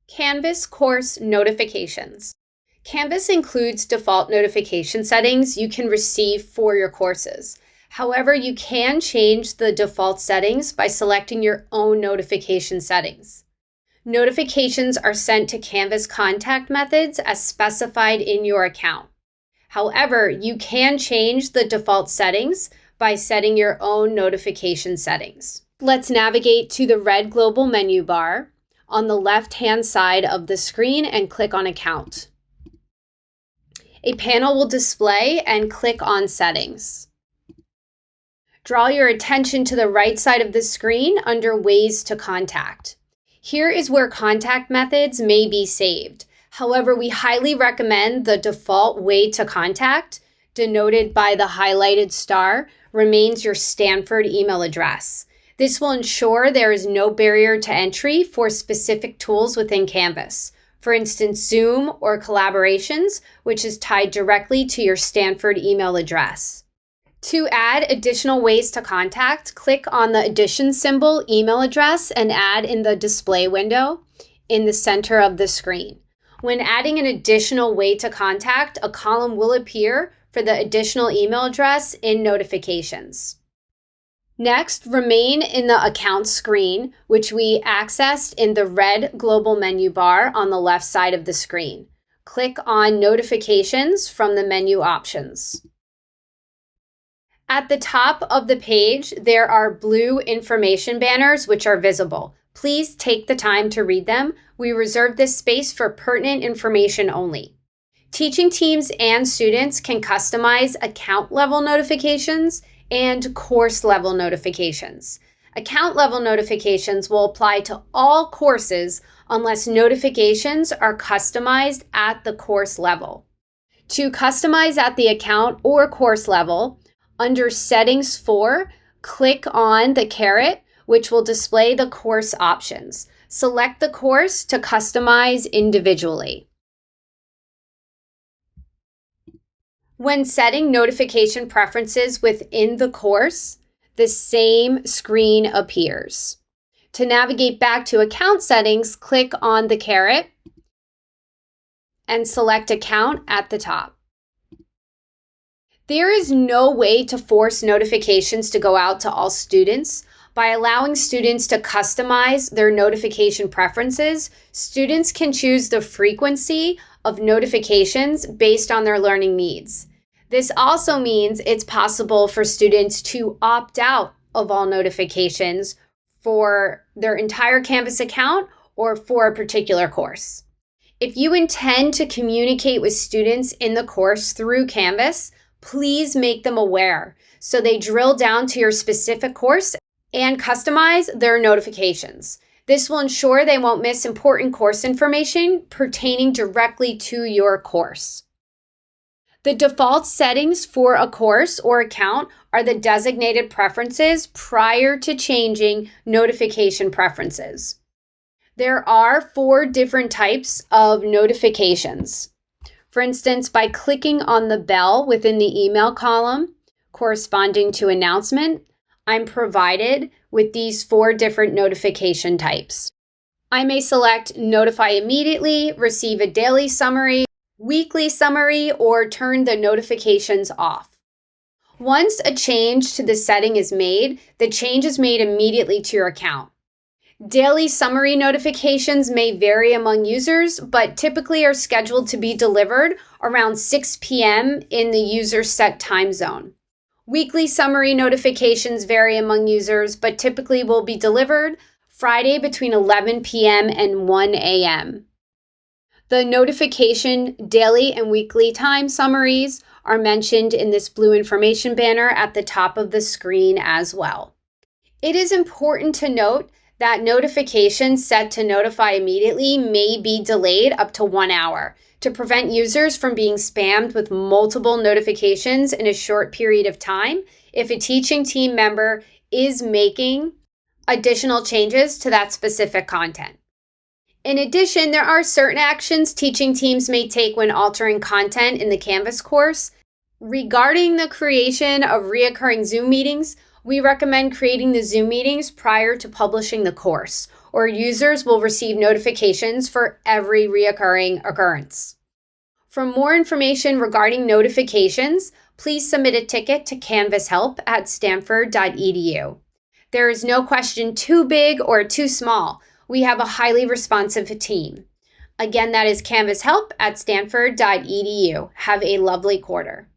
Canvas course notifications. Canvas includes default notification settings you can receive for your courses. However, you can change the default settings by selecting your own notification settings. Notifications are sent to Canvas contact methods as specified in your account. However, you can change the default settings by setting your own notification settings. Let's navigate to the red global menu bar on the left-hand side of the screen and click on Account. A panel will display and click on Settings. Draw your attention to the right side of the screen under Ways to Contact. Here is where contact methods may be saved. However, we highly recommend the default way to contact, denoted by the highlighted star, remains your Stanford email address. This will ensure there is no barrier to entry for specific tools within Canvas. For instance, Zoom or Collaborations, which is tied directly to your Stanford email address. To add additional ways to contact, click on the addition symbol, email address, and add in the display window in the center of the screen. When adding an additional way to contact, a column will appear for the additional email address in Notifications. Next, remain in the Account screen, which we accessed in the red global menu bar on the left side of the screen. Click on Notifications from the menu options. At the top of the page, there are blue information banners which are visible. Please take the time to read them. We reserve this space for pertinent information only. Teaching teams and students can customize account-level notifications and course-level notifications. Account-level notifications will apply to all courses unless notifications are customized at the course level. To customize at the account or course level, under Settings 4, click on the caret, which will display the course options. Select the course to customize individually. When setting notification preferences within the course, the same screen appears. To navigate back to account settings, click on the caret and select Account at the top. There is no way to force notifications to go out to all students. By allowing students to customize their notification preferences, students can choose the frequency of notifications based on their learning needs. This also means it's possible for students to opt out of all notifications for their entire Canvas account or for a particular course. If you intend to communicate with students in the course through Canvas, please make them aware so they drill down to your specific course and customize their notifications. This will ensure they won't miss important course information pertaining directly to your course. The default settings for a course or account are the designated preferences prior to changing notification preferences. There are 4 different types of notifications. For instance, by clicking on the bell within the email column corresponding to announcement, I'm provided with these 4 different notification types. I may select Notify Immediately, Receive a Daily Summary, Weekly Summary, or turn the notifications off. Once a change to the setting is made, the change is made immediately to your account. Daily summary notifications may vary among users, but typically are scheduled to be delivered around 6 p.m. in the user's set time zone. Weekly summary notifications vary among users, but typically will be delivered Friday between 11 p.m. and 1 a.m. The notification daily and weekly time summaries are mentioned in this blue information banner at the top of the screen as well. It is important to note that notifications set to notify immediately may be delayed up to 1 hour to prevent users from being spammed with multiple notifications in a short period of time if a teaching team member is making additional changes to that specific content. In addition, there are certain actions teaching teams may take when altering content in the Canvas course. Regarding the creation of reoccurring Zoom meetings, We recommend creating the Zoom meetings prior to publishing the course, or users will receive notifications for every reoccurring occurrence. For more information regarding notifications, please submit a ticket to Canvas Help at stanford.edu. There is no question too big or too small. We have a highly responsive team. Again, that is Canvas Help at stanford.edu. Have a lovely quarter.